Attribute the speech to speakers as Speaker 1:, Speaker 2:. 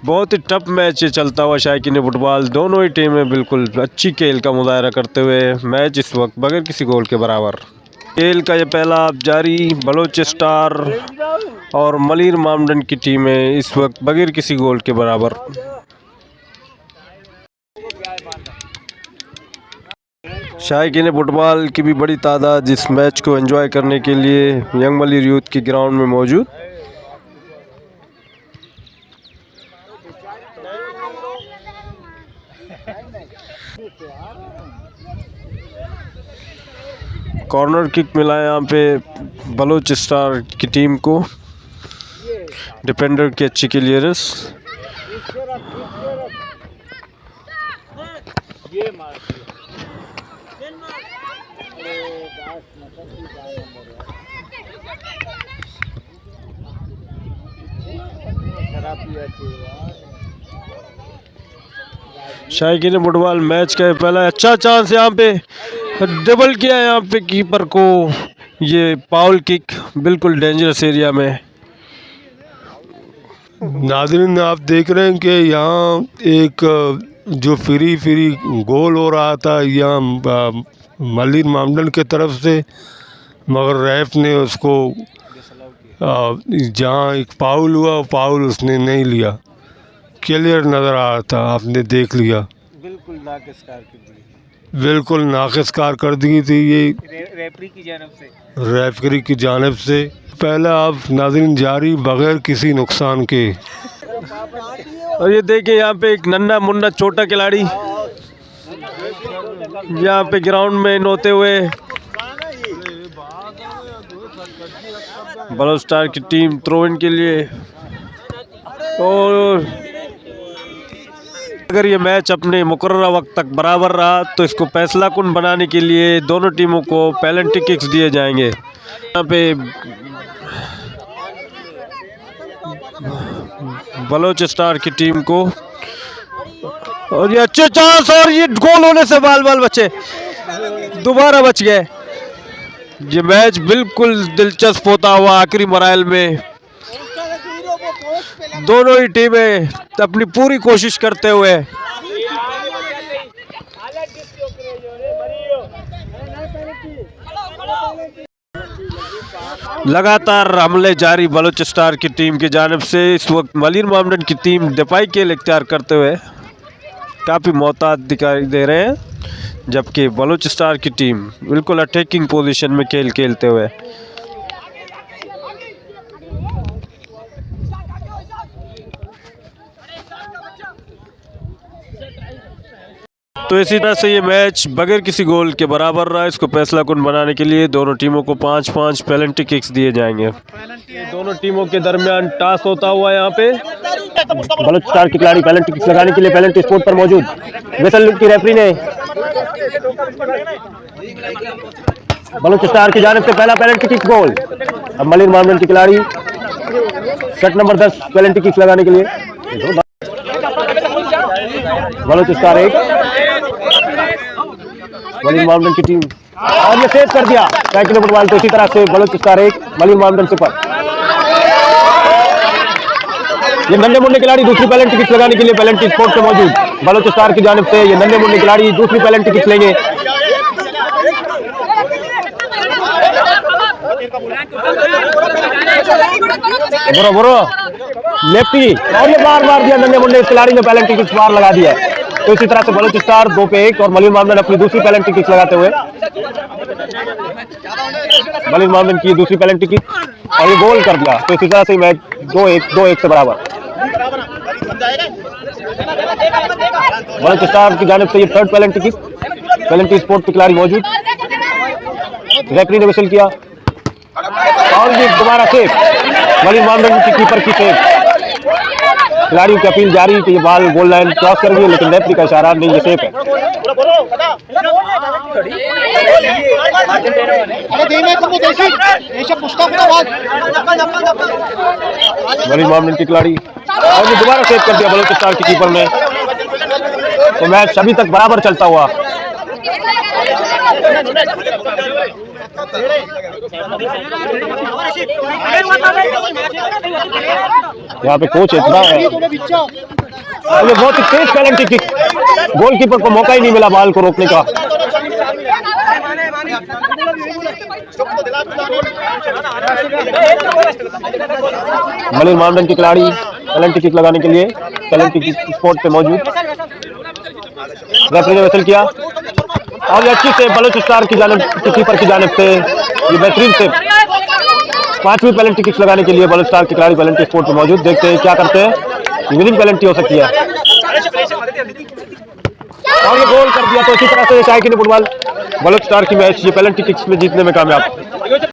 Speaker 1: बहुत ही tough match चलता हुआ शायकीन फुटबॉल। दोनों ही टीमें बिल्कुल अच्छी खेल का मुजाहरा करते हुए मैच इस वक्त बगैर किसी गोल के बराबर। खेल का ये पहला हाफ जारी। बलोच स्टार और मलिर मामडन की टीमें इस वक्त बगैर किसी गोल के बराबर। शायकीन फुटबॉल की भी बड़ी तादाद इस मैच को एंजॉय करने के लिए यंग मलिर यूथ की ग्राउंड में मौजूद। कॉर्नर किक मिला है यहाँ पे बलोच स्टार की टीम को। डिफेंडर की अच्छी क्लियरेंस। शायकीन फुटबॉल मैच का पहला अच्छा चांस यहाँ पे डबल किया है यहाँ पे कीपर को। ये पाउल किक बिल्कुल डेंजरस एरिया में।
Speaker 2: नाज़रीन आप देख रहे हैं कि यहाँ एक जो फ्री गोल हो रहा था यहाँ मलिर मामडन के तरफ से, मगर रेफ ने उसको जहाँ एक पाउल हुआ पाउल उसने नहीं लिया। क्लियर नज़र आ रहा था, आपने देख लिया।
Speaker 1: बिल्कुल
Speaker 2: नाक़िस कारकर्दगी थी ये रेफरी की जानिब से। पहला हाफ नाज़रीन जारी बगैर किसी नुकसान के।
Speaker 1: और ये देखिए यहाँ पे एक नन्ना मुन्ना छोटा खिलाड़ी यहाँ पे ग्राउंड में नोते हुए। बलोच स्टार की टीम थ्रो इन के लिए। और अगर ये मैच अपने मुकर्ररा वक्त तक बराबर रहा तो इसको फैसला कुन बनाने के लिए दोनों टीमों को पेनल्टी किक्स दिए जाएंगे। यहाँ पे बलोच स्टार की टीम को। और ये अच्छे चांस और ये गोल होने से बाल बचे, दोबारा बच गए। ये मैच बिल्कुल दिलचस्प होता हुआ आखिरी मराइल में दोनों ही टीमें अपनी पूरी कोशिश करते हुए। लगातार हमले जारी बलोच स्टार की टीम की जानिब से। इस वक्त मलिर मामडन की टीम दफाई खेल इख्तियार करते हुए काफ़ी मोहतात दिखाई दे रहे हैं, जबकि बलोच स्टार की टीम बिल्कुल अटैकिंग पोजीशन में खेल खेलते हुए। तो इसी तरह से ये मैच बगैर किसी गोल के बराबर रहा। इसको फैसला कुन बनाने के लिए दोनों टीमों को 5-5 पेनल्टी किक्स दिए जाएंगे। दोनों टीमों के दरमियान टॉस होता हुआ यहाँ पे बलोच स्टार की खिलाड़ी पेनल्टी किक्स लगाने के लिए पेनल्टी स्पॉट पर मौजूद। विसल की रेफरी ने बलोच स्टार की जानिब से पहला पेनल्टी किक गोल। अब मलिर मामडन की खिलाड़ी शर्ट नंबर 10 पेनल्टी किक्स लगाने के लिए। बलोच स्टार 1, मलिर मामडन की टीम। और ये सेव कर दिया शायकीन फुटबॉल। तो इसी तरह से बलोच स्टार 1 मलिर मामडन से पर। ये नन्हे मुन्ने खिलाड़ी दूसरी पेनल्टी किक लगाने के लिए पेनल्टी स्पॉट पे मौजूद। बलोच स्टार की जानिब से ये नन्हे मुन्ने खिलाड़ी दूसरी पेनल्टी किक लेंगे। बुरो लेफ्टी और ये बार दिया नन्हे मुन्ने इस खिलाड़ी ने पेनल्टी किक बार लगा दिया है। तो इसी तरह से बलोच स्टार 2 पे 1 और मलिर मामडन अपनी दूसरी पेनल्टी किक लगाते हुए। मलिर मामडन की दूसरी पेनल्टी किक और ये गोल कर दिया। तो इसी तरह से मैच 2-1 से बराबर। बलोच स्टार की जानिब से ये third penalty kick. Penalty spot पे खिलाड़ी मौजूद। रेफरी ने विसल किया और ये दोबारा सेव। मलिर मामडन की कीपर की सेव। खिलाड़ियों की अपील जारी कि ये बॉल गोल लाइन क्रॉस कर गई, लेकिन रेफरी का इशारा नहीं, ये सेफ है। मलिर मामडन की खिलाड़ी और ये दोबारा सेव कर दिया बलोच स्टार की कीपर ने। तो मैच अभी तक बराबर चलता हुआ। यहाँ पे कोच इतना है, ये बहुत ही तेज पेनल्टी किक, गोलकीपर को मौका ही नहीं मिला बॉल को रोकने का। मलिन मानदंड के खिलाड़ी पेनल्टी किक लगाने के लिए पेनल्टी किक स्पॉट पे मौजूद। रेफरी ने वैसल किया और ये अच्छी से बलोच स्टार की जानिब, कीपर की जानिब से ये बेहतरीन से 5वीं पेनल्टी किक लगाने के लिए बलोच स्टार के खिलाड़ी पेनल्टी स्पॉट पे मौजूद। देखते हैं क्या करते हैं, विनिंग पेनल्टी हो सकती है और ये गोल कर दिया। तो इसी तरह से चाहे कि फुटबॉल बलोच स्टार की मैच ये पेनल्टी किक्स में जीतने में कामयाब।